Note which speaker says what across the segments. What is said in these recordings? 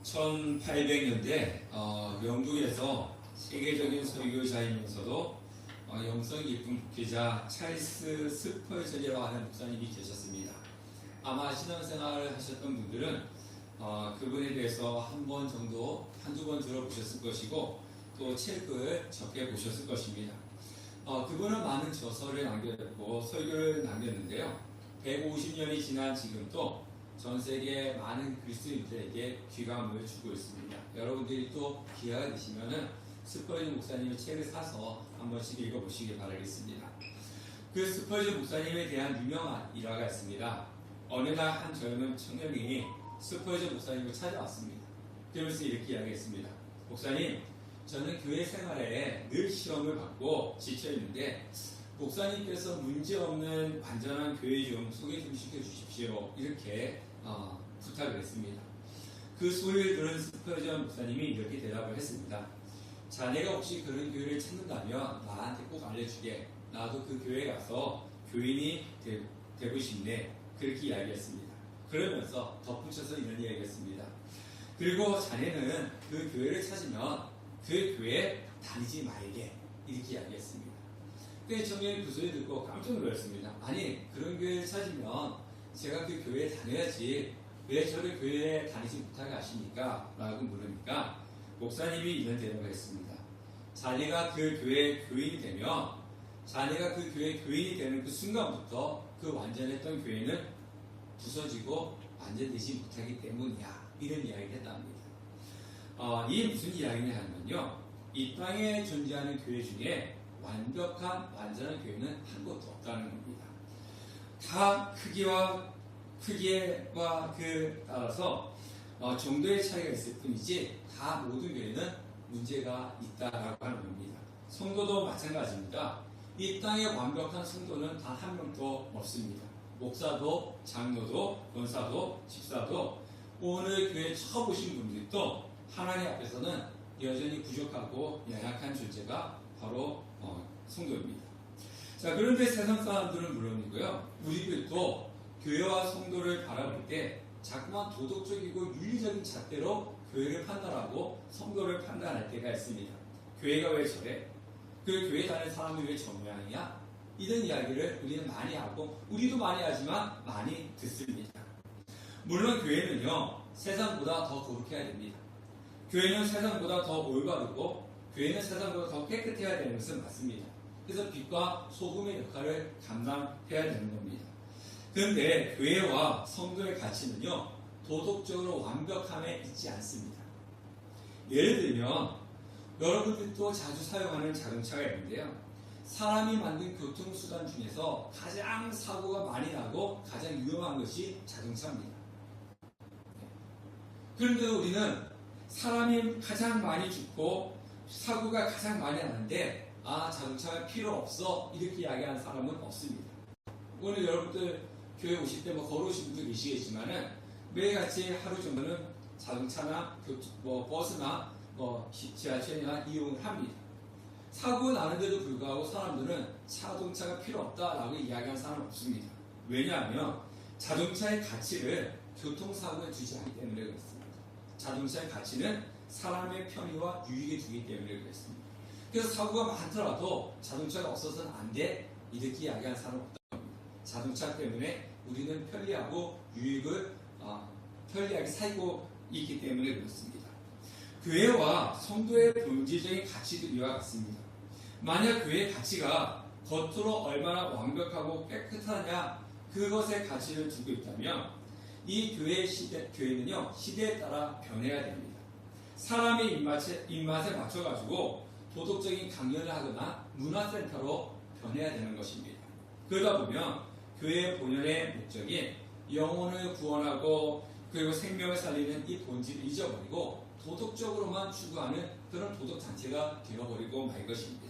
Speaker 1: 1800년대 영국에서 세계적인 설교자이면서도 영성 깊은 목회자 찰스 스펄전이라고 하는 목사님이 계셨습니다. 아마 신앙생활을 하셨던 분들은 그분에 대해서 한두 번 들어보셨을 것이고 또 책을 적게 보셨을 것입니다. 그분은 많은 저서를 남겼고 설교를 남겼는데요. 150년이 지난 지금도 전 세계 많은 그리스도인들에게 귀감을 주고 있습니다. 여러분들이 또 기회가 되시면은 스펄전 목사님의 책을 사서 한 번씩 읽어보시기 바라겠습니다. 그 스펄전 목사님에 대한 유명한 일화가 있습니다. 어느 날 한 젊은 청년이 스펄전 목사님을 찾아왔습니다. 그러면서 이렇게 이야기했습니다. 목사님, 저는 교회 생활에 늘 시험을 받고 지쳐있는데 목사님께서 문제없는 완전한 교회 좀 소개 좀 시켜주십시오. 이렇게 부탁을 했습니다. 그 소리를 들은 스펄전 목사님이 이렇게 대답을 했습니다. 자네가 혹시 그런 교회를 찾는다면 나한테 꼭 알려주게. 나도 그 교회에 가서 교인이 되고 싶네. 그렇게 이야기했습니다. 그러면서 덧붙여서 이런 이야기했습니다. 그리고 자네는 그 교회를 찾으면 그 교회에 다니지 말게. 이렇게 이야기했습니다. 그 청년이 그 소리 듣고 깜짝 놀랐습니다. 아니, 그런 교회를 찾으면 제가 그 교회에 다녀야지 왜 저를 교회에 다니지 못하게 하십니까? 라고 물으니까 목사님이 이런 대답을 했습니다. 자네가 그 교회의 교인이 되면 자네가 그 교회의 교인이 되는 그 순간부터 그 완전했던 교회는 부서지고 완전되지 못하기 때문이야. 이런 이야기를 했답니다. 이게 무슨 이야기냐 하면요. 이 땅에 존재하는 교회 중에 완벽한 완전한 교회는 한 곳도 없다는 겁니다. 다 크기와 따라서 정도의 차이가 있을 뿐이지 다 모든 교회는 문제가 있다라고 하는 겁니다. 성도도 마찬가지입니다. 이 땅에 완벽한 성도는 단 한 명도 없습니다. 목사도 장로도 권사도 집사도 오늘 교회 처음 오신 분들도 하나님 앞에서는 여전히 부족하고 연약한 존재가 바로 성도입니다. 자, 그런데 세상 사람들은 물론이고요. 우리들도 교회와 성도를 바라볼 때 자꾸만 도덕적이고 윤리적인 잣대로 교회를 판단하고 성도를 판단할 때가 있습니다. 교회가 왜 저래? 그 교회 다니는 사람이 왜 저 모양이야? 이런 이야기를 우리는 많이 하고 우리도 많이 하지만 많이 듣습니다. 물론 교회는요. 세상보다 더 거룩해야 됩니다. 교회는 세상보다 더 올바르고 교회는 세상보다 더 깨끗해야 되는 것은 맞습니다. 그래서 빛과 소금의 역할을 감당해야 되는 겁니다. 그런데 교회와 성도의 가치는요. 도덕적으로 완벽함에 있지 않습니다. 예를 들면 여러분들도 자주 사용하는 자동차가 있는데요. 사람이 만든 교통수단 중에서 가장 사고가 많이 나고 가장 위험한 것이 자동차입니다. 그런데 우리는 사람이 가장 많이 죽고 사고가 가장 많이 나는데 자동차가 필요 없어 이렇게 이야기하는 사람은 없습니다. 오늘 여러분들 교회 오실 때 걸어오신 분도 계시겠지만은 매일같이 하루 정도는 자동차나 버스나 지하철이나 이용을 합니다. 사고 나는데도 불구하고 사람들은 자동차가 필요 없다라고 이야기하는 사람은 없습니다. 왜냐하면 자동차의 가치를 교통사고에 주지 않기 때문에 그렇습니다. 자동차의 가치는 사람의 편의와 유익에 두기 때문에 그렇습니다. 그래서 사고가 많더라도 자동차가 없어서는 안 돼 이렇게 이야기하는 사람은 없다는 겁니다. 자동차 때문에 우리는 편리하고 유익을 편리하게 살고 있기 때문에 그렇습니다. 교회와 성도의 본질적인 가치도 이와 같습니다. 만약 교회의 가치가 겉으로 얼마나 완벽하고 깨끗하냐 그것에 가치를 두고 있다면 이 교회는요 시대에 따라 변해야 됩니다. 사람의 입맛에 맞춰가지고 도덕적인 강연을 하거나 문화센터로 변해야 되는 것입니다. 그러다 보면 교회의 본연의 목적인 영혼을 구원하고 그리고 생명을 살리는 이 본질을 잊어버리고 도덕적으로만 추구하는 그런 도덕단체가 되어버리고 말 것입니다.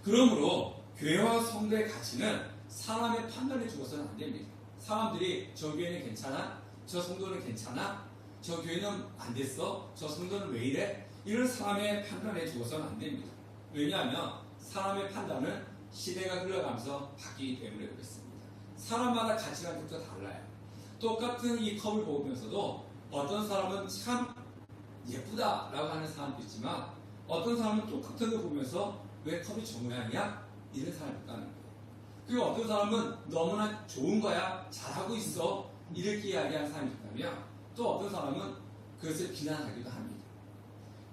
Speaker 1: 그러므로 교회와 성도의 가치는 사람의 판단에 주어서는 안 됩니다. 사람들이 저 교회는 괜찮아? 저 성도는 괜찮아? 저 교회는 안 됐어? 저 성도는 왜 이래? 이런 사람의 판단에 주어서는 안 됩니다. 왜냐하면 사람의 판단은 시대가 흘러가면서 바뀌기 때문에 그렇습니다. 사람마다 가치관도 달라요. 똑같은 이 컵을 보면서도 어떤 사람은 참 예쁘다라고 하는 사람도 있지만 어떤 사람은 똑같은 거 보면서 왜 컵이 저 모양이야? 이런 사람이 있다는 거예요. 그리고 어떤 사람은 너무나 좋은 거야, 잘하고 있어, 이렇게 이야기하는 사람이 있다면 또 어떤 사람은 그것을 비난하기도 합니다.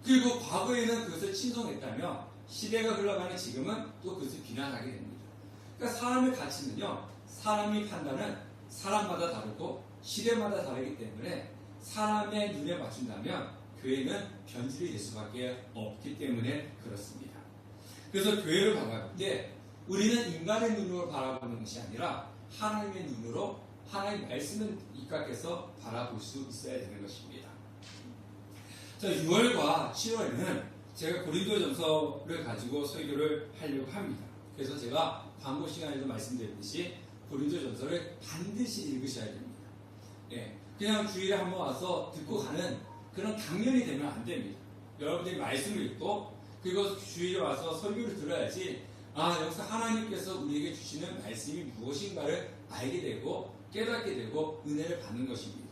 Speaker 1: 그리고 과거에는 그것을 칭송했다면 시대가 흘러가는 지금은 또 그것을 비난하게 됩니다. 그러니까 사람의 가치는요, 사람의 판단은 사람마다 다르고 시대마다 다르기 때문에 사람의 눈에 맞춘다면 교회는 변질이 될 수밖에 없기 때문에 그렇습니다. 그래서 교회를 바라볼 때 우리는 인간의 눈으로 바라보는 것이 아니라 하나님의 눈으로 하나님의 말씀을 입각해서 바라볼 수 있어야 되는 것입니다. 자, 6월과 7월에는 제가 고린도전서를 가지고 설교를 하려고 합니다. 그래서 제가 광고 시간에도 말씀드렸듯이 고린도전서를 반드시 읽으셔야 됩니다. 예, 그냥 주일에 한번 와서 듣고 가는 그런 당연이 되면 안 됩니다. 여러분들이 말씀을 읽고 그리고 주일에 와서 설교를 들어야지 여기서 하나님께서 우리에게 주시는 말씀이 무엇인가를 알게 되고 깨닫게 되고 은혜를 받는 것입니다.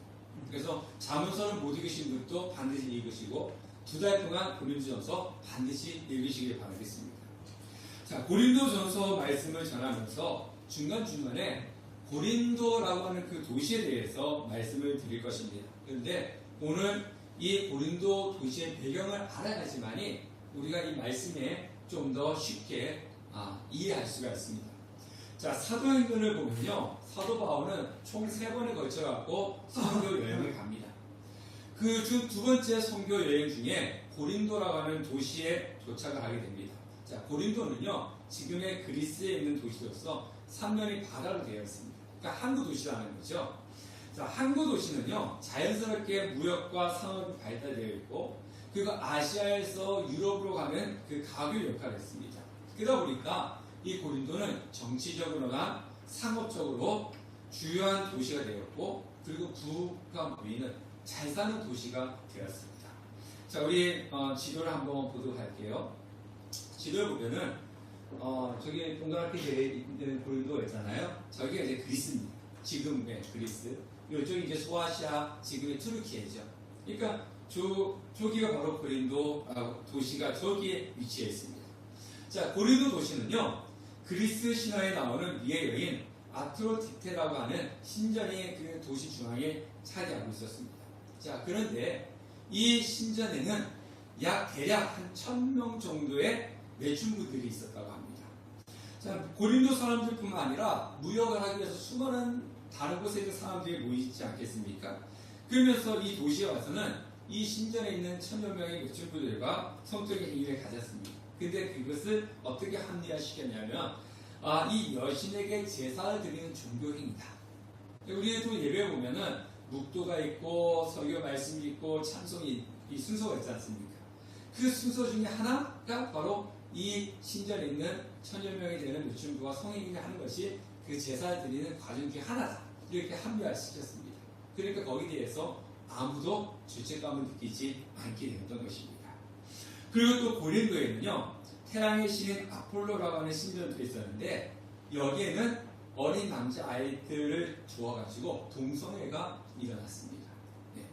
Speaker 1: 그래서 잠언서를 못 읽으신 분도 반드시 읽으시고 2달 동안 고린도전서 반드시 읽으시길 바라겠습니다. 자, 고린도전서 말씀을 전하면서 중간중간에 고린도라고 하는 그 도시에 대해서 말씀을 드릴 것입니다. 그런데 오늘 이 고린도 도시의 배경을 알아야지만이 우리가 이 말씀에 좀 더 쉽게 이해할 수가 있습니다. 자, 사도행전을 보면요, 사도 바울은 총 3번에 걸쳐갖고 선교 여행을 갑니다. 그 중 2번째 선교 여행 중에 고린도라고 하는 도시에 도착을 하게 됩니다. 자, 고린도는요, 지금의 그리스에 있는 도시로서 3면이 바다로 되어 있습니다. 그러니까 항구 도시라는 거죠. 자, 항구 도시는요, 자연스럽게 무역과 상업이 발달되어 있고, 그리고 아시아에서 유럽으로 가는 그 가교 역할을 했습니다. 그러다 보니까 이 고린도는 정치적으로나 상업적으로 주요한 도시가 되었고, 그리고 부가 모이는 잘 사는 도시가 되었습니다. 자, 우리 지도를 한번 보도록 할게요. 지도를 보면은 저기 동그랗게 되어 있는 고린도가 있잖아요. 저기가 이제 그리스입니다. 지금의 그리스. 이쪽이 이제 소아시아, 지금의 투르키예죠. 그러니까 저기가 바로 고린도 도시가 저기에 위치해 있습니다. 자, 고린도 도시는요, 그리스 신화에 나오는 미의 여인 아트로디테라고 하는 신전의 그 도시 중앙에 차지하고 있었습니다. 자, 그런데 이 신전에는 대략 한 1000명 정도의 매춘부들이 있었다고 합니다. 자, 고린도 사람들뿐만 아니라 무역을 하기 위해서 수많은 다른 곳에 있는 사람들이 모이지 않겠습니까? 그러면서 이 도시에 와서는 이 신전에 있는 1000여 명의 매춘부들과 성적인 행위를 가졌습니다. 근데 그것을 어떻게 합리화시켰냐면 이 여신에게 제사를 드리는 종교행위다. 우리도 예배에 보면은 묵도가 있고 설교 말씀이 있고 찬송이 이 순서가 있지 않습니까? 그 순서 중에 하나가 바로 이 신전에 있는 1000여 명이 되는 매춘부가 성행위를 하는 것이 그 제사를 드리는 과정 중에 하나다. 이렇게 합리화시켰습니다. 그러니까 거기에 대해서 아무도 죄책감을 느끼지 않게 되었던 것입니다. 그리고 또 고린도에는요, 태양의 신인 아폴로라고 하는 신전도 있었는데 여기에는 어린 남자 아이들을 두어가지고 동성애가 일어났습니다. 네.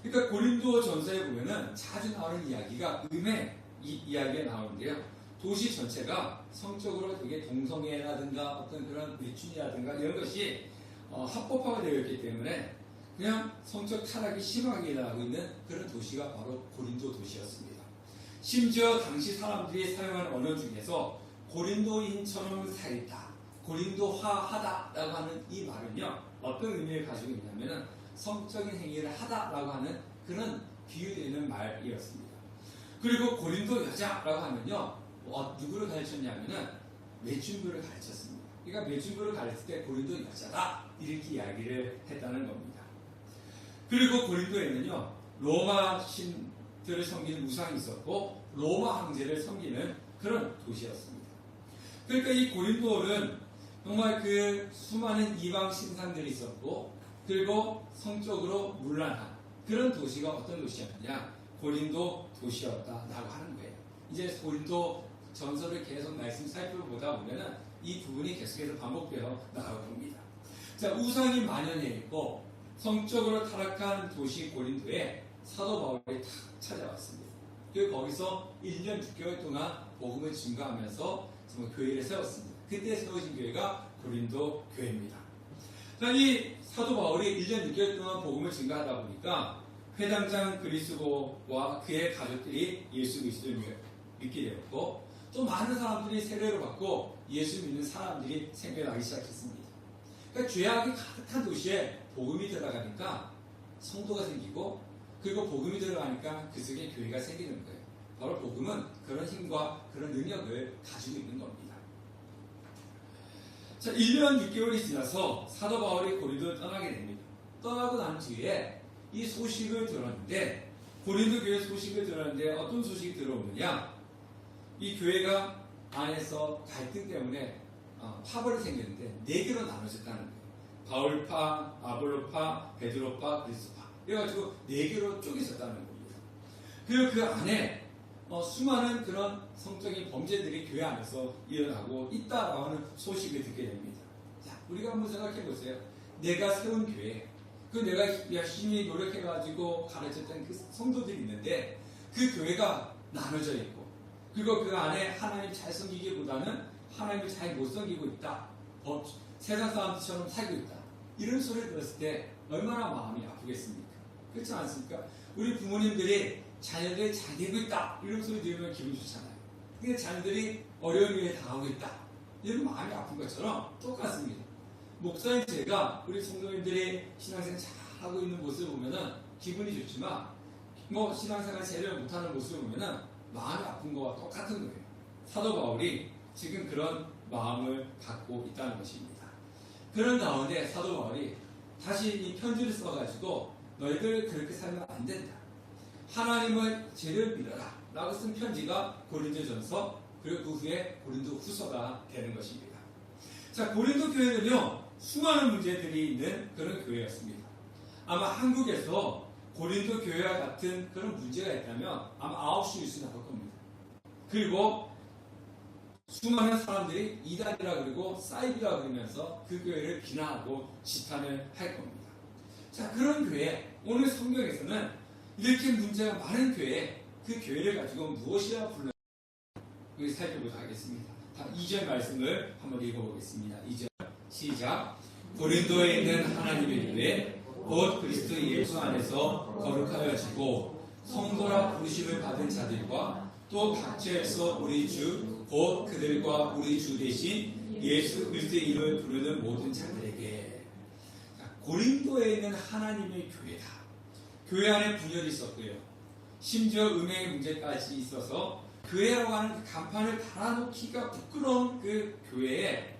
Speaker 1: 그러니까 고린도 전서에 보면은 자주 나오는 이야기가 음의 이야기가 나오는데요. 도시 전체가 성적으로 되게 동성애라든가 어떤 그런 매춘이라든가 이런 것이 합법화가 되어 있기 때문에 그냥 성적 타락이 심하게 일어나고 있는 그런 도시가 바로 고린도 도시였습니다. 심지어 당시 사람들이 사용하는 언어 중에서 고린도인처럼 살다, 고린도화하다라고 하는 이 말은요, 어떤 의미를 가지고 있냐면은 성적인 행위를 하다라고 하는 그런 비유되는 말이었습니다. 그리고 고린도 여자라고 하면요, 누구를 가르쳤냐면은 매춘부를 가르쳤습니다. 그러니까 매춘부를 가르칠 때 고린도 여자다 이렇게 이야기를 했다는 겁니다. 그리고 고린도에는요, 로마 신들을 섬기는 우상이 있었고 로마 황제를 섬기는 그런 도시였습니다. 그러니까 이 고린도는 정말 그 수많은 이방 신상들이 있었고 그리고 성적으로 문란한 그런 도시가 어떤 도시였느냐, 고린도 도시였다라고 하는 거예요. 이제 고린도 전설을 계속 말씀 살펴보다 보면은 이 부분이 계속해서 반복되어 나올 겁니다. 자, 우상이 만연해 있고 성적으로 타락한 도시 고린도에 사도 바울이 탁 찾아왔습니다. 그리고 거기서 1년 6개월 동안 복음을 증거하면서 정말 교회를 세웠습니다. 그때 세워진 교회가 고린도 교회입니다. 이 사도 바울이 1년 6개월 동안 복음을 증거하다 보니까 회당장 그리스도와 그의 가족들이 예수 그리스도를 믿게 되었고, 또 많은 사람들이 세례를 받고 예수 믿는 사람들이 생겨나기 시작했습니다. 그러니까 죄악이 가득한 도시에 복음이 들어가니까 성도가 생기고, 그리고 복음이 들어가니까 그 속에 교회가 생기는 거예요. 바로 복음은 그런 힘과 그런 능력을 가지고 있는 겁니다. 자, 1년 6개월이 지나서 사도 바울이 고린도를 떠나게 됩니다. 떠나고 난 뒤에 이 소식을 들었는데, 고린도 교회 소식을 들었는데 어떤 소식이 들어오느냐, 이 교회가 안에서 갈등 때문에 파벌이 생겼는데 4개로 나눠졌다는 거예요. 바울파, 아볼로파, 베드로파, 그리스도파. 그래가지고 4개로 쪼개졌다는 겁니다. 그리고 그 안에 수많은 그런 성적인 범죄들이 교회 안에서 일어나고 있다라고 하는 소식을 듣게 됩니다. 자, 우리가 한번 생각해 보세요. 내가 세운 교회, 그 내가 열심히 노력해가지고 가르쳤던 그 성도들이 있는데 그 교회가 나눠져 있고, 그리고 그 안에 하나님 잘 섬기기보다는 하나님을 잘 못 섬기고 있다. 세상 사람들처럼 살고 있다. 이런 소리를 들었을 때 얼마나 마음이 아프겠습니까? 그렇지 않습니까? 우리 부모님들이 자녀들이 잘 되고 있다. 이런 소리 들으면 기분 좋잖아요. 근데 자녀들이 어려운 일에 당하고 있다. 이런 마음이 아픈 것처럼 똑같습니다. 목사인 제가 우리 성도님들이 신앙생활 잘하고 있는 모습을 보면은 기분이 좋지만, 신앙생활 제대로 못하는 모습을 보면은 마음이 아픈 거와 똑같은 거예요. 사도 바울이 지금 그런 마음을 갖고 있다는 것입니다. 그런 가운데 사도 바울이 다시 이 편지를 써가지고 너희들 그렇게 살면 안 된다. 하나님을 제대로 믿어라. 라고 쓴 편지가 고린도전서, 그리고 그 후에 고린도 후서가 되는 것입니다. 자, 고린도 교회는요, 수많은 문제들이 있는 그런 교회였습니다. 아마 한국에서 고린도 교회와 같은 그런 문제가 있다면 아마 9시 뉴스 나올 겁니다. 그리고 수많은 사람들이 이단이라 그러고 사이비라 그러면서 그 교회를 비난하고 지탄을 할 겁니다. 자, 그런 교회, 오늘 성경에서는 이렇게 문제가 많은 교회, 그 교회를 가지고 무엇이라 불러요? 우리 살펴보도록 하겠습니다. 2절 말씀을 한번 읽어보겠습니다. 2절 시작. 고린도에 있는 하나님의 교회 곧 그리스도 예수 안에서 거룩하여지고 성도라 부르심을 받은 자들과 또 각처에서 우리 주 곧 그들과 우리 주 대신 예수 그리스도의 이름을 부르는 모든 자들에게. 고린도에 있는 하나님의 교회다. 교회 안에 분열이 있었고요. 심지어 음행의 문제까지 있어서 교회라고 하는 그 간판을 달아놓기가 부끄러운 그 교회에,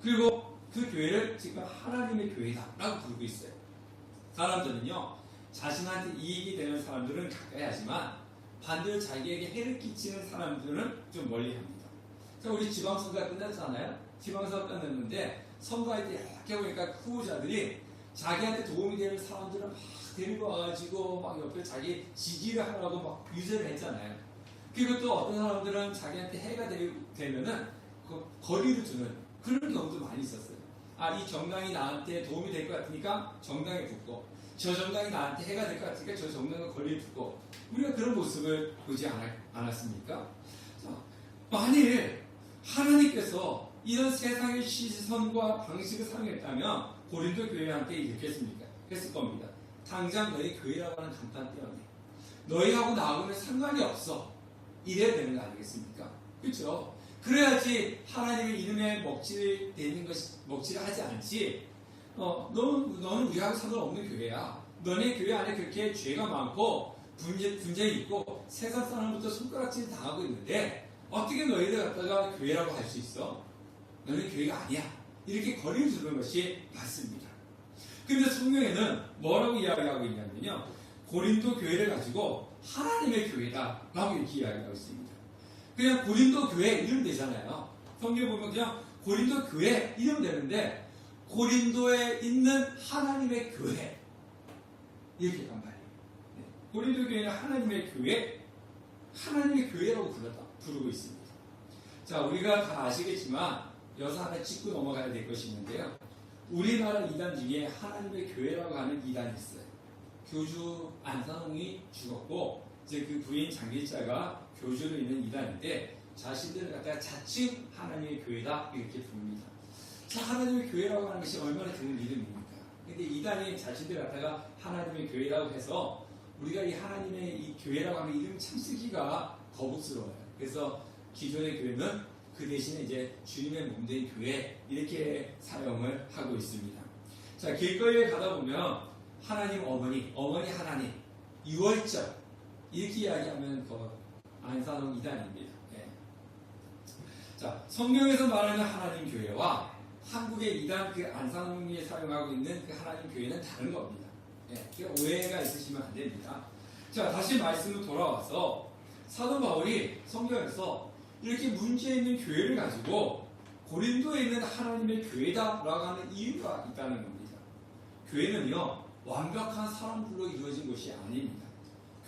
Speaker 1: 그리고 그 교회를 지금 하나님의 교회다라고 부르고 있어요. 사람들은요, 자신한테 이익이 되는 사람들은 가까이 하지만 반대로 자기에게 해를 끼치는 사람들은 좀 멀리 합니다. 자, 우리 지방선거가 끝났잖아요. 지방선거 끝났는데 선거할 때 이렇게 보니까 후보자들이 자기한테 도움이 되는 사람들을 막 데리고 와가지고 막 옆에 자기 지지를 하라고 막 유세를 했잖아요. 그리고 또 어떤 사람들은 자기한테 해가 되면은 그 거리를 두는 그런 경우도 많이 있었어요. 이 정당이 나한테 도움이 될 것 같으니까 정당에 붙고, 저 정당이 나한테 해가 될 것 같으니까 저 정당과 거리를 두고, 우리가 그런 모습을 보지 않았습니까? 자, 만일 하나님께서 이런 세상의 시선과 방식을 사용했다면 고린도 교회한테 이렇게 했을 겁니다. 당장 너희 교회라고 하는 간판 때문에 너희하고 나하고는 상관이 없어. 이래야 되는 거 아니겠습니까? 그렇죠? 그래야지 하나님의 이름에 먹칠을 하지 않지. 너는 우리하고 상관없는 교회야. 너네 교회 안에 그렇게 죄가 많고 분쟁이 있고 세상 사람부터 손가락질 당하고 있는데 어떻게 너희들 갖다가 교회라고 할 수 있어? 너는 교회가 아니야. 이렇게 거리를 두는 것이 맞습니다. 그런데 성경에는 뭐라고 이야기하고 있냐면요, 고린도 교회를 가지고 하나님의 교회다라고 이렇게 이야기하고 있습니다. 그냥 고린도 교회 이름 되잖아요. 성경에 보면 그냥 고린도 교회 이름 되는데 고린도에 있는 하나님의 교회 이렇게 간판이에요. 고린도 교회는 하나님의 교회, 하나님의 교회라고 부르고 있습니다. 자, 우리가 다 아시겠지만 여기서 하나 짚고 넘어가야 될 것이 있는데요. 우리나라 이단 중에 하나님의 교회라고 하는 이단이 있어요. 교주 안산홍이 죽었고 이제 그 부인 장길자가 교주로 있는 이단인데 자신들을 갖다가 자칭 하나님의 교회다 이렇게 부릅니다. 자, 하나님의 교회라고 하는 것이 얼마나 좋은 이름입니까? 근데 이단이 자신들 갖다가 하나님의 교회라고 해서 우리가 이 하나님의 이 교회라고 하는 이름 참 쓰기가 거북스러워요. 그래서 기존의 교회는 그 대신에 이제 주님의 몸된 교회 이렇게 사용을 하고 있습니다. 자, 길거리에 가다 보면 하나님 어머니 하나님, 유월절 이렇게 이야기하면 그 안산홍 이단입니다. 예. 자, 성경에서 말하는 하나님 교회와 한국의 이단 그 안산홍이 사용하고 있는 그 하나님 교회는 다른 겁니다. 예. 오해가 있으시면 안 됩니다. 자, 다시 말씀으로 돌아와서 사도 바울이 성경에서 이렇게 문제 있는 교회를 가지고 고린도에 있는 하나님의 교회다라고 하는 이유가 있다는 겁니다. 교회는요, 완벽한 사람들로 이루어진 것이 아닙니다.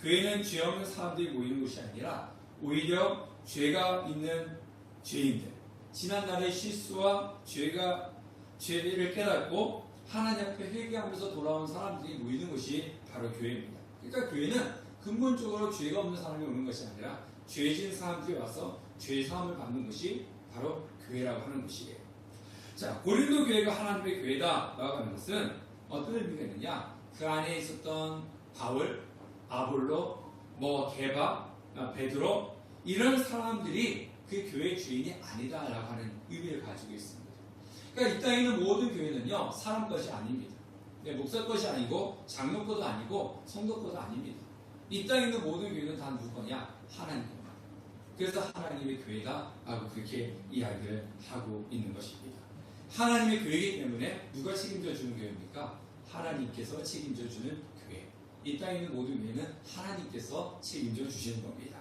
Speaker 1: 교회는 죄 없는 사람들이 모이는 곳이 아니라 오히려 죄가 있는 죄인들, 지난날의 실수와 죄를 깨닫고 하나님 앞에 회개하면서 돌아온 사람들이 모이는 곳이 바로 교회입니다. 그러니까 교회는 근본적으로 죄가 없는 사람이 오는 것이 아니라 죄진 사람들이 와서 죄 사함을 받는 것이 바로 교회라고 하는 것이에요. 자, 고린도 교회가 하나님의 교회다라고 하는 것은 어떤 의미가 있느냐? 그 안에 있었던 바울, 아볼로, 게바, 베드로 이런 사람들이 그 교회의 주인이 아니다라고 하는 의미를 가지고 있습니다. 그러니까 이 땅에 있는 모든 교회는요, 사람 것이 아닙니다. 목사 것이 아니고 장로 것도 아니고 성도 것도 아닙니다. 이 땅에 있는 모든 교회는 다 누구 거냐? 하나님 겁니다. 그래서 하나님의 교회다라고 그렇게 이야기를 하고 있는 것입니다. 하나님의 교회이기 때문에 누가 책임져 주는 교회입니까? 하나님께서 책임져 주는 교회. 이 땅에 있는 모든 교회는 하나님께서 책임져 주시는 겁니다.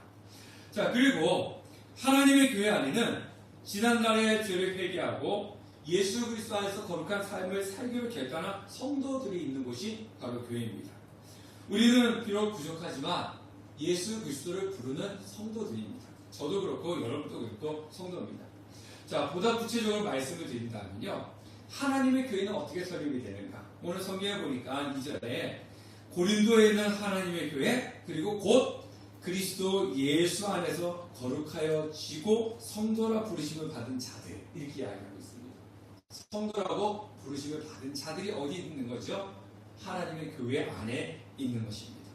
Speaker 1: 자, 그리고 하나님의 교회 안에는 지난날의 죄를 회개하고 예수 그리스도 안에서 거룩한 삶을 살기로 결단한 성도들이 있는 곳이 바로 교회입니다. 우리는 비록 부족하지만 예수 그리스도를 부르는 성도들입니다. 저도 그렇고 여러분도 그렇고 성도입니다. 자, 보다 구체적으로 말씀을 드린다면요, 하나님의 교회는 어떻게 설립이 되는가? 오늘 성경에 보니까 2절에 고린도에 있는 하나님의 교회, 그리고 곧 그리스도 예수 안에서 거룩하여 지고 성도라 부르심을 받은 자들, 이렇게 이야기하고 있습니다. 성도라고 부르심을 받은 자들이 어디 있는 거죠? 하나님의 교회 안에 있는 것입니다.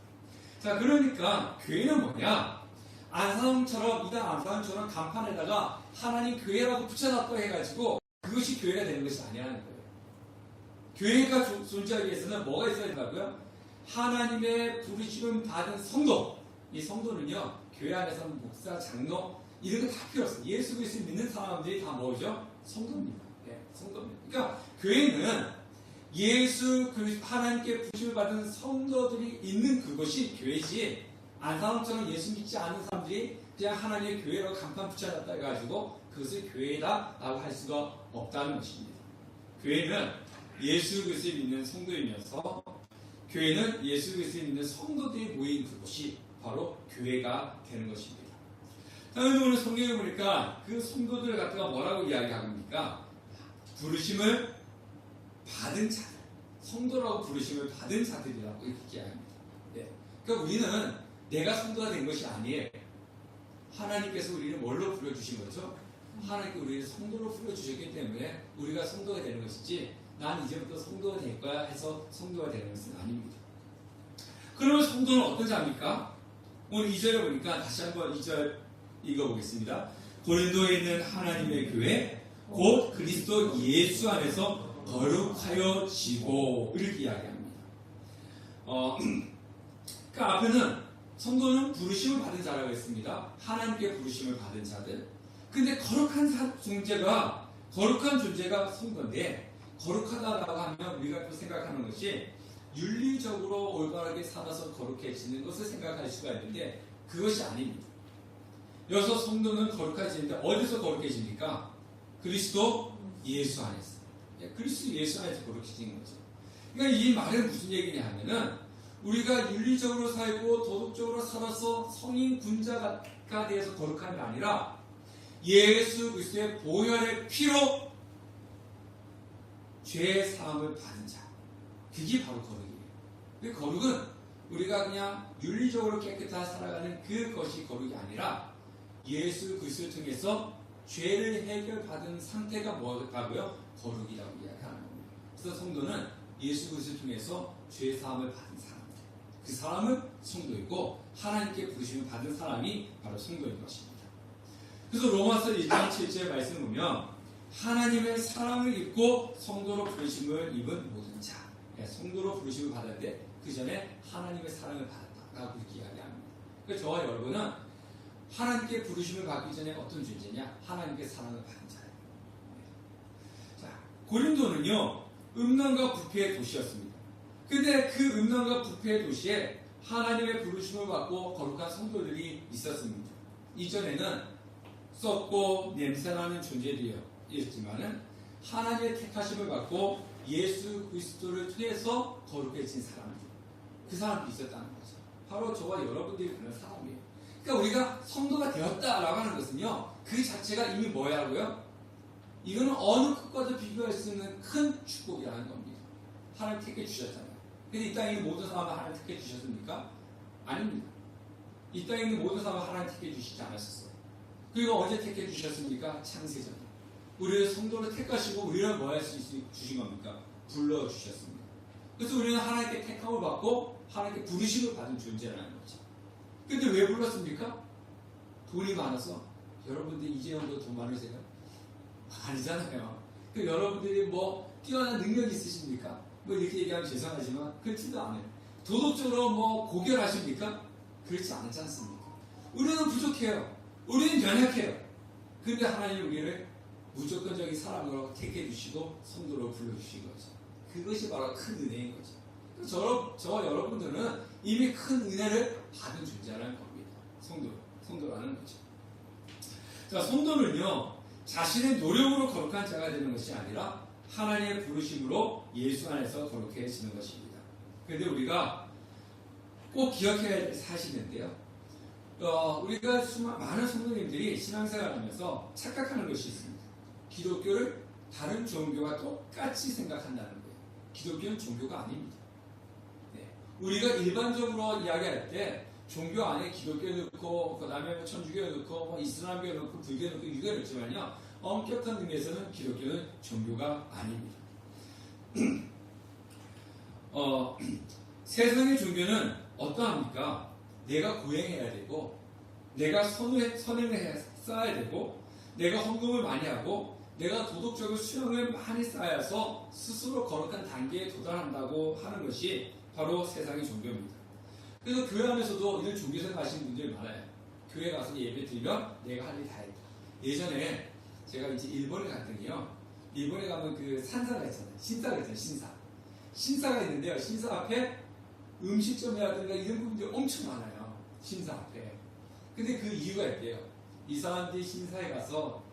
Speaker 1: 자, 그러니까 교회는 뭐냐? 안산홍처럼, 이단 안산홍처럼 간판에다가 하나님 교회라고 붙여놨다고 해가지고 그것이 교회가 되는 것이 아니라는 거예요. 교회가 존재하기 위해서는 뭐가 있어야 된다고요? 하나님의 부르심을 받은 성도. 이 성도는요, 교회 안에서는 목사, 장로 이런 거 다 필요 없어요. 예수 그리스도 믿는 사람들이 다 뭐죠? 성도입니다. 네, 성도입니다. 그러니까 교회는 예수 그리스도 하나님께 부르심을 받은 성도들이 있는 그것이 교회지, 안산홍처럼 예수 믿지 않은 사람들이 그냥 하나님의 교회라고 간판 붙여놨다 해가지고 그것을 교회다라고 할 수가 없다는 것입니다. 교회는 예수 그리스도를 믿는 성도이면서 교회는 예수 그리스도를 믿는 성도들이 모인 그곳이 바로 교회가 되는 것입니다. 오늘 성경에 보니까 그 성도들을 갖다가 뭐라고 이야기합니까? 부르심을 받은 자들, 성도라고 부르심을 받은 자들이라고 이렇게 이야기합니다. 네. 그러니까 우리는 내가 성도가 된 것이 아니에요. 하나님께서 우리를 뭘로 불러주신 거죠? 하나님께서 우리를 성도로 불러주셨기 때문에 우리가 성도가 되는 것이지, 난 이제부터 성도가 될 거야 해서 성도가 되는 것은 아닙니다. 그러면 성도는 어떤 자입니까? 오늘 2절에 보니까 다시 한번 2절 읽어보겠습니다. 고린도에 있는 하나님의 교회, 곧 그리스도 예수 안에서 거룩하여 지고, 이렇게 이야기합니다. 그 앞에는 성도는 부르심을 받은 자라고 했습니다. 하나님께 부르심을 받은 자들. 근데 거룩한 존재가 성도인데, 거룩하다라고 하면 우리가 또 생각하는 것이 윤리적으로 올바르게 살아서 거룩해지는 것을 생각할 수가 있는데 그것이 아닙니다. 여기서 성도는 거룩해지는데 어디서 거룩해집니까? 그리스도 예수 안에서. 그리스도 예수 안에서 거룩해지는 거죠. 그러니까 이 말은 무슨 얘기냐 하면은 우리가 윤리적으로 살고 도덕적으로 살아서 성인 군자가 되어서 거룩한 게 아니라 예수 그리스도의 보혈의 피로 죄의 사함을 받은 자. 그게 바로 거룩이에요. 그 거룩은 우리가 그냥 윤리적으로 깨끗하게 살아가는 그것이 거룩이 아니라 예수 그리스도를 통해서 죄를 해결받은 상태가 뭐라고요? 거룩이라고 이야기하는 겁니다. 그래서 성도는 예수 그리스도를 통해서 죄 사함을 받은 사람들, 그 사람은 성도이고 하나님께 부르심을 받은 사람이 바로 성도인 것입니다. 그래서 로마서 1장 7절 말씀을 보면 하나님의 사랑을 입고 성도로 부르심을 입은 모든 자, 성도로 부르심을 받을 때 그 전에 하나님의 사랑을 받았다라고 이렇게 이야기합니다. 그래서 저와 여러분은 하나님께 부르심을 받기 전에 어떤 존재냐? 하나님께 사랑을 받은 자예요. 자, 고린도는요 음란과 부패의 도시였습니다. 근데 그 음란과 부패의 도시에 하나님의 부르심을 받고 거룩한 성도들이 있었습니다. 이전에는 썩고 냄새나는 존재들이었지만은 하나님의 택하심을 받고 예수 그리스도를 통해서 거룩해진 사람들, 그 사람들이 있었다는 거죠. 바로 저와 여러분들이 그런 사람이에요. 그러니까 우리가 성도가 되었다라고 하는 것은요, 그 자체가 이미 뭐야고요? 이거는 어느 것과도 비교할 수 있는 큰 축복이라는 겁니다. 하나님 택해 주셨잖아요. 근데 이 땅에 있는 모든 사람을 하나님 택해 주셨습니까? 아닙니다. 이 땅에 있는 모든 사람을 하나님 택해 주시지 않았었어요. 그리고 언제 택해 주셨습니까? 창세전에. 우리를 성도로 택하시고 우리를 뭐 할 수 주신 겁니까? 불러주셨습니다. 그래서 우리는 하나님께 택함을 받고 하나님께 부르심을 받은 존재라는 거죠. 근데 왜 불렀습니까? 돈이 많아서? 여러분들 이재용도 돈 많으세요? 아니잖아요. 그 여러분들이 뭐 뛰어난 능력이 있으십니까? 뭐 이렇게 얘기하면 죄송하지만 그렇지도 않아요. 도덕적으로 뭐 고결하십니까? 그렇지 않지 않습니까? 우리는 부족해요. 우리는 연약해요. 그런데 하나님 우리를 무조건적인 사랑으로 택해 주시고 성도로 불러주신 거죠. 그것이 바로 큰 은혜인 거죠. 저와 여러분들은 이미 큰 은혜를 받은 존재라는 겁니다. 성도라는 거죠. 자, 성도는요, 자신의 노력으로 거룩한 자가 되는 것이 아니라 하나님의 부르심으로 예수 안에서 거룩해지는 것입니다. 그런데 우리가 꼭 기억해야 할 사실인데요. 우리가 많은 성도님들이 신앙생활을 하면서 착각하는 것이 있습니다. 기독교를 다른 종교와 똑같이 생각한다는 거예요. 기독교는 종교가 아닙니다. 네. 우리가 일반적으로 이야기할 때 종교 안에 기독교 넣고 그 다음에 천주교 넣고 뭐 이슬람교 넣고 불교 넣고 이거 넣지만요, 엄격한 의미에서는 기독교는 종교가 아닙니다. 세상의 종교는 어떠합니까? 내가 고행해야 되고 내가 선행을 쌓아야 되고 내가 헌금을 많이 하고 내가 도덕적인 수양을 많이 쌓아서 스스로 거룩한 단계에 도달한다고 하는 것이 바로 세상의 종교입니다. 그래서 교회 안에서도 이런 종교생활 하시는 분들이 많아요. 교회 가서 예배 드리면 내가 할 일 다 했다. 예전에 제가 이제 일본에 갔더니요, 일본에 가면 그 산사가 있잖아요. 신사가 있잖아요. 신사가 있는데요, 신사 앞에 음식점이라든가 이런 부분들이 엄청 많아요. 신사 앞에. 근데 그 이유가 있대요. 이 사람들이 신사에 가서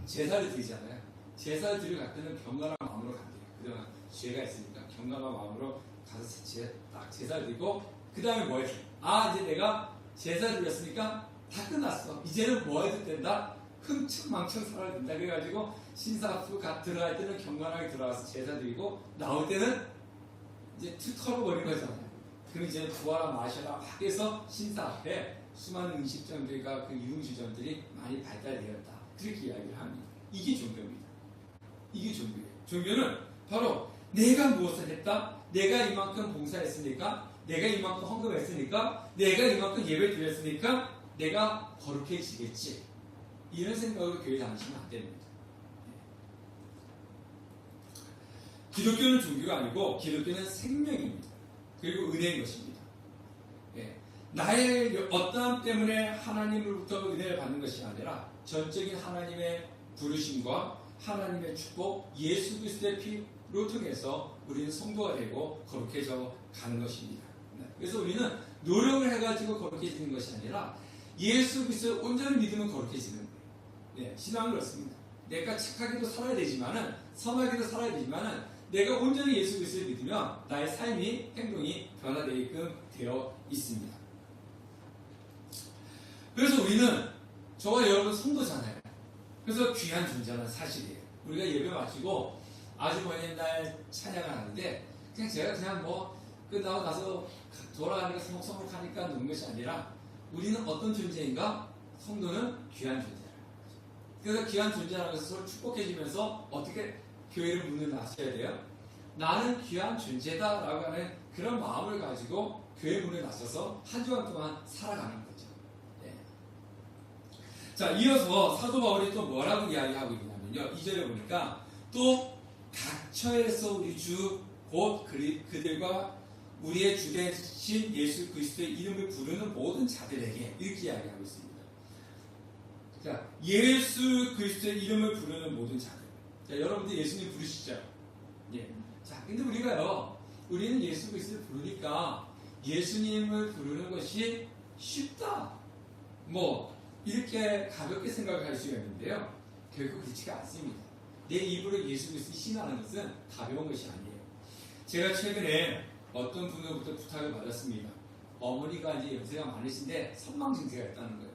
Speaker 1: 제사를 드리잖아요. 제사를 드리러 갈 때는 경건한 마음으로 간대요. 그동안 죄가 있으니까 경건한 마음으로 가서 제사를 드리고 그 다음에 뭐 했지? 이제 내가 제사를 드렸으니까 다 끝났어. 이제는 뭐 해도 된다? 흥청망청 살아야 된다. 그래가지고 신사 앞으로 들어갈 때는 경건하게 들어가서 제사 드리고 나올 때는 이제 툭 털어버린 거잖아요. 그럼 이제 부어라 마셔라 막 해서 신사 앞에 수많은 음식점들과 그 유흥시점들이 많이 발달되었다. 그렇게 이야기를 합니다. 이게 종교입니다. 이게 종교예요. 종교는 바로 내가 무엇을 했다? 내가 이만큼 봉사했으니까, 내가 이만큼 헌금했으니까, 내가 이만큼 예배 드렸으니까 내가 거룩해지겠지. 이런 생각으로 교회 다니시면 안 됩니다. 기독교는 종교가 아니고 기독교는 생명입니다. 그리고 은혜인 것입니다. 나의 어떠함 때문에 하나님으로부터 은혜를 받는 것이 아니라 전적인 하나님의 부르심과 하나님의 축복, 예수 그리스도의 피로 통해서 우리는 성도가 되고 거룩해져 가는 것입니다. 그래서 우리는 노력을 해가지고 거룩해지는 것이 아니라 예수 그리스도를 온전히 믿으면 거룩해지는 거예요. 신앙은 그렇습니다. 내가 착하게도 살아야 되지만은, 선하게도 살아야 되지만은, 내가 온전히 예수 그리스도를 믿으면 나의 삶이, 행동이 변화되게끔 되어 있습니다. 그래서 우리는, 저와 여러분 성도잖아요. 그래서 귀한 존재는 사실이에요. 우리가 예배 마치고 아주 먼 날 찬양을 하는데 그냥 제가 그냥 뭐 끝나고 나서 돌아가니까 서먹서먹하니까 노는 것이 아니라 우리는 어떤 존재인가? 성도는 귀한 존재라. 그래서 귀한 존재라고 해서 서로 축복해주면서 어떻게 교회를 문을 나서야 돼요? 나는 귀한 존재다라고 하는 그런 마음을 가지고 교회 문에 나서서 한 주간 동안 살아가는 거죠. 네. 자, 이어서 사도 바울이 또 뭐라고 이야기하고 있냐면요. 2절에 보니까 또 각처에서 우리 주 곧 그들과 우리의 주 대신 예수 그리스도의 이름을 부르는 모든 자들에게 이렇게 이야기하고 있습니다. 자, 예수 그리스도의 이름을 부르는 모든 자들. 자, 여러분들 예수님 부르시죠? 예. 자, 근데 우리는 예수 그리스도를 부르니까 예수님을 부르는 것이 쉽다. 뭐, 이렇게 가볍게 생각할 수가 있는데요. 결국 그렇지가 않습니다. 내 입으로 예수 그리스도를 신앙하는 것은 가벼운 것이 아니에요. 제가 최근에 어떤 분으로부터 부탁을 받았습니다. 어머니가 이제 연세가 많으신데 선망증세가 있다는 거예요.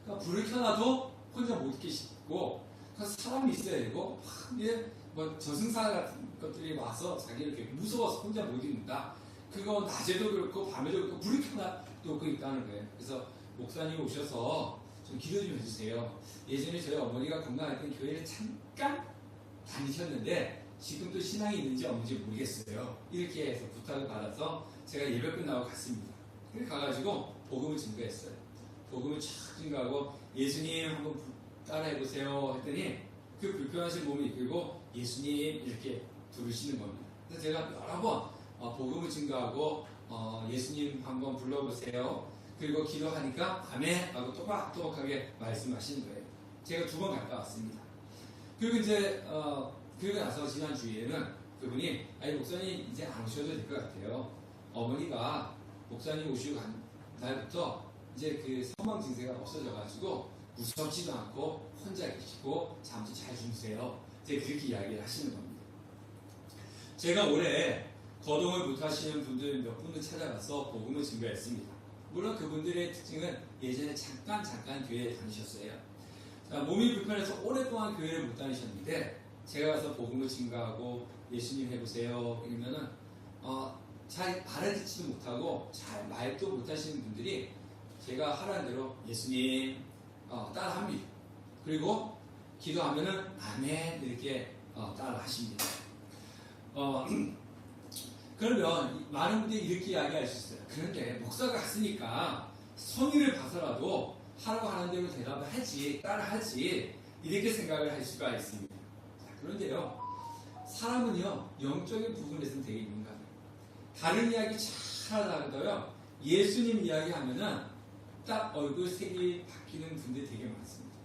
Speaker 1: 그러니까 불을 켜놔도 혼자 못 계시고, 그래서 사람이 있어야 되고, 이제 뭐 저승사 같은 것들이 와서 자기를 이렇게 무서워서 혼자 못 있는다. 그거 낮에도 그렇고 밤에도 그렇고 불을 켜놔놓고 있다는 거예요. 그래서 목사님 오셔서 좀 기도 좀 해주세요. 예전에 저희 어머니가 건강할 때 교회를 잠깐 다니셨는데 지금도 신앙이 있는지 없는지 모르겠어요. 이렇게 해서 부탁을 받아서 제가 예배 끝나고 갔습니다. 그래서 가가지고 복음을 증거했어요. 복음을 쫙 증거하고 예수님 한번 따라해보세요 했더니 그 불편하신 몸을 이끌고 예수님 이렇게 부르시는 겁니다. 그래서 제가 여러 번 복음을 증거하고 예수님 한번 불러보세요. 그리고 기도하니까 아멘 하고 또박또박하게 말씀하시는 거예요. 제가 2번 갔다 왔습니다. 그리고 이제 그리고 나서 지난 주에는 그분이 아니 목사님 이제 안 오셔도 될 것 같아요. 어머니가 목사님 오시고 간 날부터 이제 그 선망 증세가 없어져가지고 무섭지도 않고 혼자 계시고 잠시 잘 주무세요. 이제 그렇게 이야기를 하시는 겁니다. 제가 올해 거동을 못하시는 분들 몇 분을 찾아가서 복음을 증거했습니다. 물론 그분들의 특징은 예전에 잠깐 교회에 다니셨어요. 자, 몸이 불편해서 오랫동안 교회를 못 다니셨는데 제가 가서 복음을 증거하고 예수님 해보세요 이러면은 잘 알아듣지도 못하고 잘 말도 못하시는 분들이 제가 하라는 대로 예수님 따라합니다. 그리고 기도하면은 아멘 이렇게 따라하십니다. 그러면 많은 분들이 이렇게 이야기할 수 있어요. 그런데 목사가 갔으니까 성의를 봐서라도 하라고 하는 대로 대답을 하지 따라하지 이렇게 생각을 할 수가 있습니다. 자, 그런데요 사람은요 영적인 부분에서는 되게 민감해요. 다른 이야기 잘 하다가도요 예수님 이야기하면은 딱 얼굴 색이 바뀌는 분들이 되게 많습니다.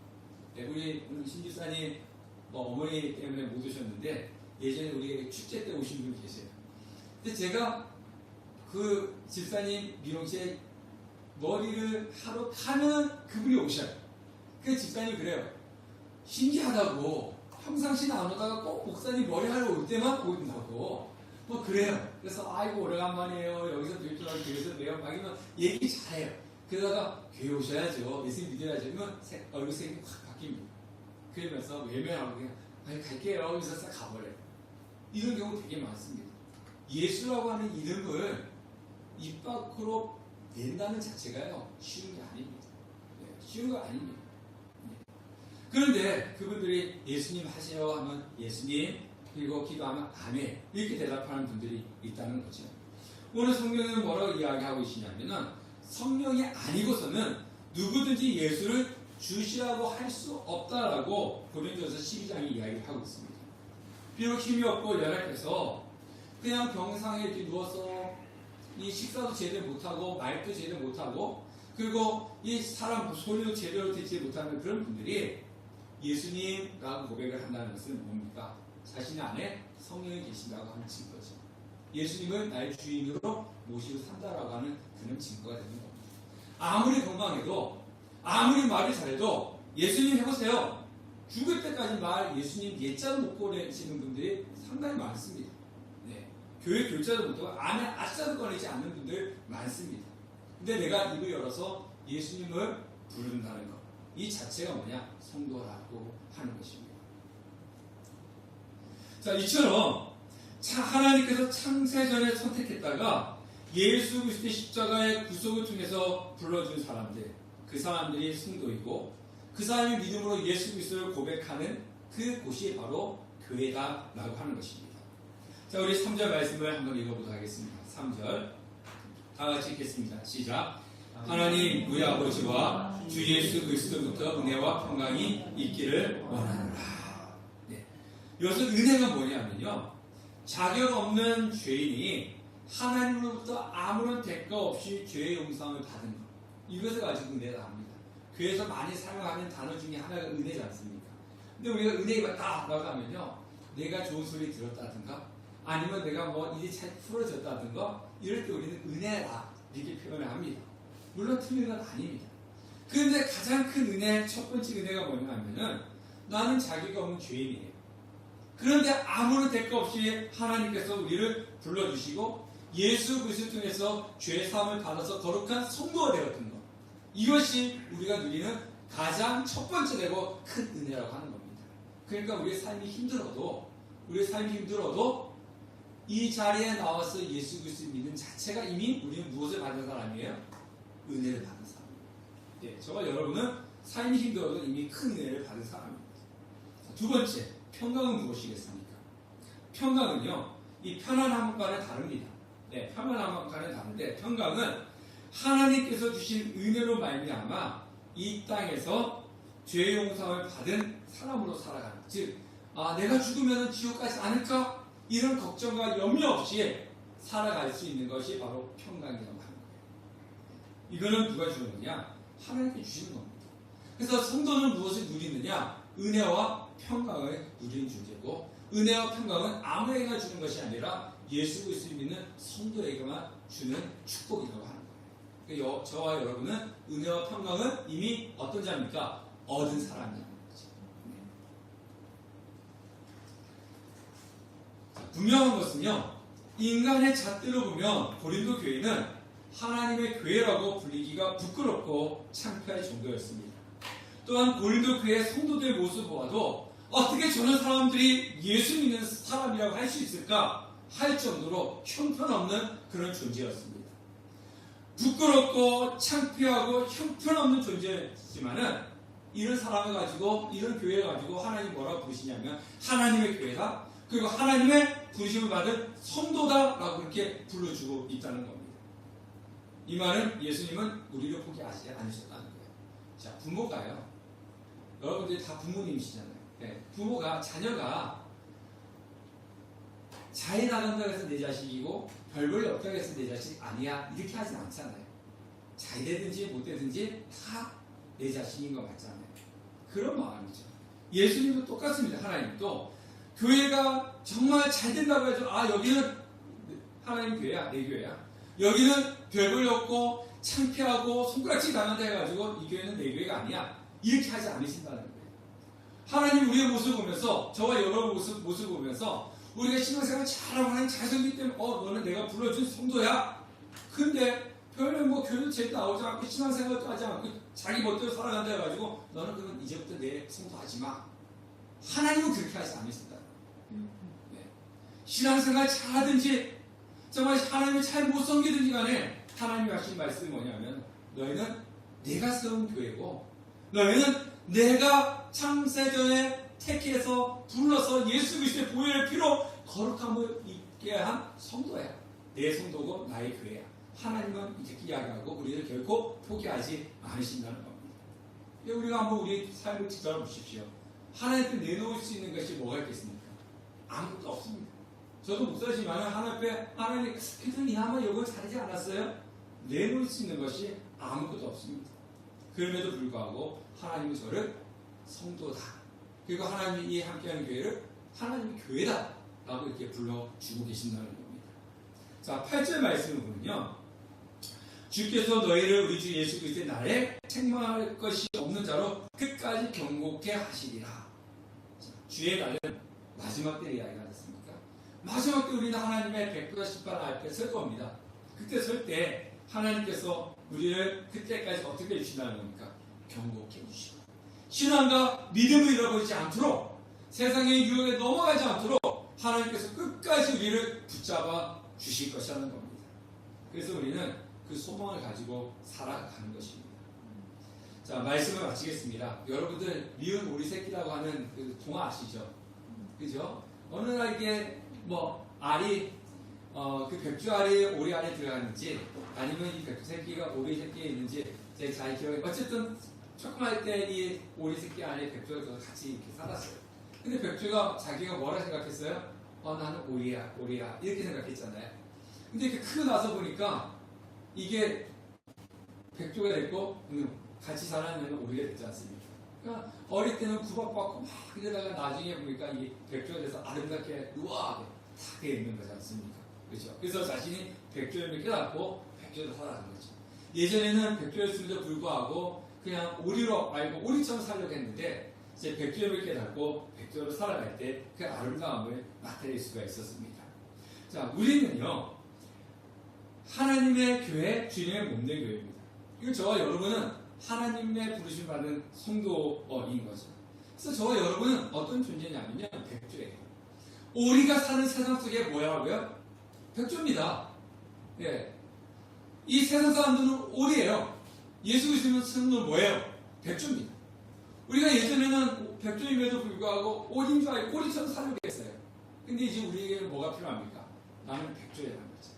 Speaker 1: 네, 우리 신집사님 어머니 때문에 못 오셨는데 예전에 우리 축제 때 오신 분 계세요. 근데 제가 그 집사님 미용실에 머리를 하러 가면 그분이 오셔요. 그 집사님이 그래요. 신기하다고 평상시는 안 오다가 꼭 목사님 머리 하러 올 때만 오신다고 뭐 그래요. 그래서 아이고 오래간만이에요. 여기서 뵐 줄 알고 교회에서 봬요. 막 얘기 잘해요. 그러다가 교회 오셔야죠. 예수님 믿어야죠. 그러면 얼굴 색이 확 바뀝니다. 그러면서 외면하고 그냥 아니 갈게요. 그래서 싹 가버려요. 이런 경우 되게 많습니다. 예수라고 하는 이름을 입 밖으로 낸다는 자체가요 쉬운 게 아닙니다. 네, 쉬운 거 아닙니다. 네. 그런데 그분들이 예수님 하세요 하면 예수님 그리고 기도하면 아멘 이렇게 대답하는 분들이 있다는 거죠. 오늘 성경에는 뭐라고 이야기하고 계시냐면은 성령이 아니고서는 누구든지 예수를 주시라고 할 수 없다라고 고린도전서 12장이 이야기하고 있습니다. 비록 힘이 없고 연약해서 그냥 병상에 이렇게 누워서 이 식사도 제대로 못하고 말도 제대로 못하고 그리고 이 사람 소리도 제대로 듣지 못하는 그런 분들이 예수님라고 고백을 한다는 것은 뭡니까? 자신 안에 성령이 계신다고 하는 증거죠. 예수님을 나의 주인으로 모시고 산다라고 하는 그런 증거가 되는 겁니다. 아무리 건강해도 아무리 말을 잘해도 예수님 해보세요. 죽을 때까지 예수님 예자도 못 꺼내시는 분들이 상당히 많습니다. 네. 교회 교자도 못하고 안에 아자도 꺼내지 않는 분들 많습니다. 근데 내가 입을 열어서 예수님을 부른다는 것. 이 자체가 뭐냐? 성도라고 하는 것입니다. 자, 이처럼 하나님께서 창세전에 선택했다가 예수 그리스도의 십자가의 구속을 통해서 불러준 사람들, 그 사람들이 성도이고 그 사람의 믿음으로 예수 그리스도를 고백하는 그 곳이 바로 교회다라고 하는 것입니다. 자, 우리 3절 말씀을 한번 읽어보도록 하겠습니다. 3절 다 같이 읽겠습니다. 시작. 하나님 우리 아버지와 주 예수 그리스도부터 은혜와 평강이 있기를 원하노라. 네. 여기서 은혜가 뭐냐면요, 자격 없는 죄인이 하나님으로부터 아무런 대가 없이 죄의 용서함을 받은 것, 이것을 가지고 은혜라 합니다. 교회에서 많이 사용하는 단어 중에 하나가 은혜지 않습니까? 근데 우리가 은혜가 다라고 하면요, 내가 좋은 소리 들었다든가 아니면 내가 뭐 일이 잘 풀어졌다든가 이럴 때 우리는 은혜라 이렇게 표현을 합니다. 물론 틀린 건 아닙니다. 그런데 가장 큰 은혜, 첫 번째 은혜가 뭐냐면은 나는 자기가 없는 죄인이에요. 그런데 아무런 대가 없이 하나님께서 우리를 불러주시고 예수 그리스도 통해서 죄 사함을 받아서 거룩한 성도가 되었던 것, 이것이 우리가 누리는 가장 첫 번째 되고 큰 은혜라고 하는 겁니다. 그러니까 우리의 삶이 힘들어도 이 자리에 나와서 예수 그리스도를 믿는 자체가 이미 우리는 무엇을 받은 사람이에요? 은혜를 받은 사람입니다. 네, 저와 여러분은 삶이 힘들어도 이미 큰 은혜를 받은 사람입니다. 두 번째, 평강은 무엇이겠습니까? 평강은요, 이 편안함과는 다릅니다. 네, 편안함과는 다른데, 평강은 하나님께서 주신 은혜로 말미암아 이 땅에서 죄 용서를 받은 사람으로 살아가는 것. 즉, 내가 죽으면 지옥 가지 않을까? 이런 걱정과 염려 없이 살아갈 수 있는 것이 바로 평강이라고 하는 거예요. 이거는 누가 주는 거냐? 하나님께 주시는 겁니다. 그래서 성도는 무엇을 누리느냐? 은혜와 평강을 누리는 존재고, 은혜와 평강은 아무에게나 주는 것이 아니라 예수 그리스도를 믿는 성도에게만 주는 축복이라고 하는 거예요. 저와 여러분은 은혜와 평강은 이미 어떤 자입니까? 얻은 사람이라는 거죠. 분명한 것은요, 인간의 잣대로 보면 고린도 교회는 하나님의 교회라고 불리기가 부끄럽고 창피할 정도였습니다. 또한 고린도 교회 성도들의 모습을 보아도 어떻게 저런 사람들이 예수 믿는 사람이라고 할 수 있을까 할 정도로 형편없는 그런 존재였습니다. 부끄럽고 창피하고 형편없는 존재였지만은 이런 사람을 가지고, 이런 교회를 가지고 하나님 뭐라고 부르시냐면 하나님의 교회다, 그리고 하나님의 부르심을 받은 성도다라고 그렇게 불러주고 있다는 겁니다. 이 말은 예수님은 우리를 포기하지 않으셨다는 거예요. 자, 부모가요, 여러분들이 다 부모님이시잖아요. 네, 부모가, 자녀가 잘 나간다고 해서 내 자식이고 별 볼일 없다고 해서 내 자식 아니야 이렇게 하진 않잖아요. 잘 되든지 못 되든지 다 내 자식인 거 맞잖아요. 그런 마음이죠. 예수님도 똑같습니다. 하나님도 교회가 정말 잘 된다고 해서 여기는 하나님 교회야, 내 교회야, 여기는 별 볼일 없고 창피하고 손가락질 당한다 해가지고 이 교회는 내 교회가 아니야 이렇게 하지 않으신다는 거예요. 하나님 우리의 모습을 보면서, 저와 여러분 모습을 보면서 우리가 신앙생활 잘하고 하나님 잘 섬기기 때문에 너는 내가 불러준 성도야. 근데 별로 뭐 교회도 제대로 나오지 않고 신앙생활도 하지 않고 자기 멋대로 살아간다 해가지고 너는 그러면 이제부터 내 성도 하지 마. 하나님은 그렇게 하지 않으신다. 네. 신앙생활 잘하든지 정말 하나님을 잘 못 섬기든지 간에 하나님이 하신 말씀이 뭐냐면 너희는 내가 세운 교회고 너희는 내가 창세전에 택해서 불러서 예수 그리스도의 보혈의 피로 거룩함을 입게 한 성도야. 내 성도고 나의 교회야. 하나님은 이렇게 이야기하고 우리를 결코 포기하지 않으신다는 겁니다. 우리가 한번 우리 삶을 뒤돌아보십시오. 하나님 앞에 내놓을 수 있는 것이 뭐가 있겠습니까? 아무것도 없습니다. 저도 목사지만 하나님 앞에 하나님 그래도 이나마 이걸 잘하지 않았어요? 내놓을 수 있는 것이 아무것도 없습니다. 그럼에도 불구하고 하나님은 저를 성도다, 그리고 하나님이 함께하는 교회를 하나님의 교회다 라고 이렇게 불러주고 계신다는 겁니다. 자, 8절 말씀을 보면요, 주께서 너희를 우리 주 예수 그리스도의 날에 책망할 것이 없는 자로 끝까지 경고케 하시리라. 자, 주의 날은 마지막 때 이야기가 됐습니까? 마지막 때 우리는 하나님의 백보다 10발 앞에 설 겁니다. 그때 설 때 하나님께서 우리를 그때까지 어떻게 해주신다는 겁니까? 경고케 해주시고 신앙과 믿음을 잃어버리지 않도록, 세상의 유혹에 넘어가지 않도록 하나님께서 끝까지 우리를 붙잡아 주실 것이라는 겁니다. 그래서 우리는 그 소망을 가지고 살아가는 것입니다. 자, 말씀을 마치겠습니다. 여러분들 미운 오리 새끼라고 하는 그 동화 아시죠? 그죠? 어느 날 이게 알이 그 백조 알이 오리 안에 들어갔는지 아니면 이 백조 새끼가 오리 새끼에 있는지 제가 잘 기억해. 어쨌든 조그만 때 이 오리 새끼 안에 백조가 같이 이렇게 살았어요. 근데 백조가 자기가 뭐라 생각했어요? 나는 오리야 이렇게 생각했잖아요. 근데 이렇게 크고 나서 보니까 이게 백조가 됐고 같이 살아내는 오리가 됐지 않습니까? 그러니까 어릴 때는 구박받고 막 이러다가 나중에 보니까 이 백조가 돼서 아름답게 우아하게 탁 돼 있는 거지 않습니까? 그렇죠? 그래서 자신이 백조임을 깨닫고 백조로 살아가는 거죠. 예전에는 백조였음에도 불구하고 그냥 오리로 알고 오리처럼 살려고 했는데 이제 백조임을 깨닫고 백조로 살아갈 때 그 아름다움을 나타낼 수가 있었습니다. 자, 우리는요 하나님의 교회, 주님의 몸된 교회입니다. 이거 저와 여러분은 하나님의 부르심 받은 성도인 거죠. 그래서 저와 여러분은 어떤 존재냐면요, 백조예요. 오리가 사는 세상 속에 뭐라고요? 백조입니다. 예. 이 세상 사람들은 오리예요. 예수 그리스도는 성도는 뭐예요? 백조입니다. 우리가 예전에는 백조임에도 불구하고 오리인 줄 알고 오리처럼 살려고 했어요. 근데 이제 우리에게는 뭐가 필요합니까? 나는 백조라는 거죠.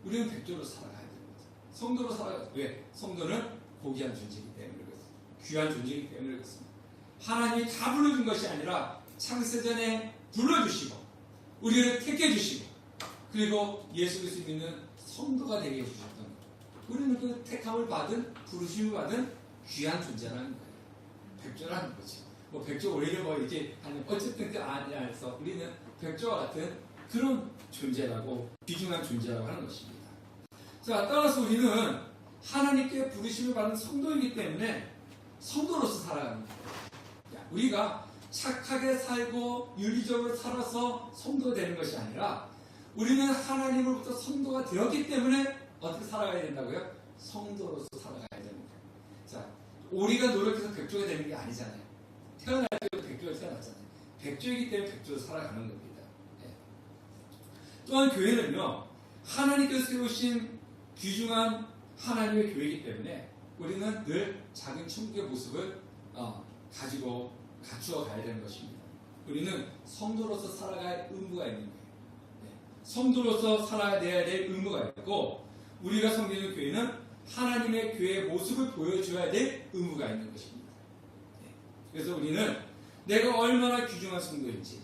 Speaker 1: 우리는 백조로 살아가야 되는 거죠. 성도로 살아가야. 왜? 성도는 고귀한 존재이기 때문에 그렇습니다. 귀한 존재이기 때문에 그렇습니다. 하나님이 다 불러준 것이 아니라 창세전에 불러주시고 우리를 택해 주시고 그리고 예수 그리스도 믿는 성도가 되게 해주셨던 거예요. 우리는 그 택함을 받은 부르심을 받은 귀한 존재라는 거예요. 백조라는 거죠. 백조 오리를 이렇게 하는 어쨌든 그 안에서 우리는 백조와 같은 그런 존재라고 귀중한 존재라고 하는 것입니다. 자, 따라서 우리는 하나님께 부르심을 받은 성도이기 때문에 성도로서 살아갑니다. 우리가 착하게 살고 윤리적으로 살아서 성도가 되는 것이 아니라 우리는 하나님으로부터 성도가 되었기 때문에 어떻게 살아가야 된다고요? 성도로서 살아가야 됩니다. 자, 오리가 노력해서 백조가 되는 게 아니잖아요. 태어날 때도 백조가 태어났잖아요. 백조이기 때문에 백조로 살아가는 겁니다. 네. 또한 교회는요, 하나님께서 세우신 귀중한 하나님의 교회이기 때문에 우리는 늘 작은 천국의 모습을 가지고 갖추어 가야 되는 것입니다. 우리는 성도로서 살아갈 의무가 있는 거예요. 네. 성도로서 살아야 될 의무가 있고 우리가 섬기는 교회는 하나님의 교회의 모습을 보여줘야 될 의무가 있는 것입니다. 네. 그래서 우리는 내가 얼마나 귀중한 성도인지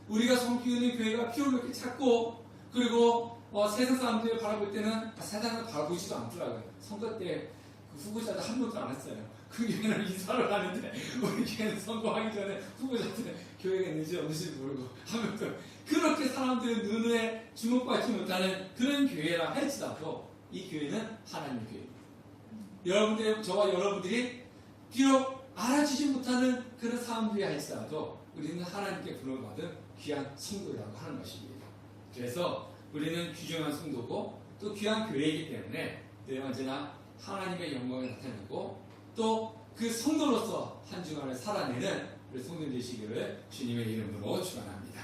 Speaker 1: 우리가 섬기는 교회가 필요를 이렇게 찾고 그리고 세상 사람들을 바라볼 때는 세상을 바라보지도 않더라고요. 선거 때 그 후보자도 한 번도 안 했어요. 그 교회는 인사를 하는데 우리 교회는 선거하기 전에 후보자한테 교회가 있는지 없는지 모르고 하면서 그렇게 사람들의 눈에 주목받지 못하는 그런 교회라 할지라도 이 교회는 하나님의 교회입니다. 여러분들, 저와 여러분들이 비록 알아주지 못하는 그런 사람들이 할지라도 우리는 하나님께 부름을 받은 귀한 성도라고 하는 것입니다. 그래서 우리는 귀중한 성도고 또 귀한 교회이기 때문에 늘 언제나 하나님의 영광을 나타내고 또 그 성도로서 한 주간을 살아내는 우리 성도들 되시기를 주님의 이름으로 축원합니다.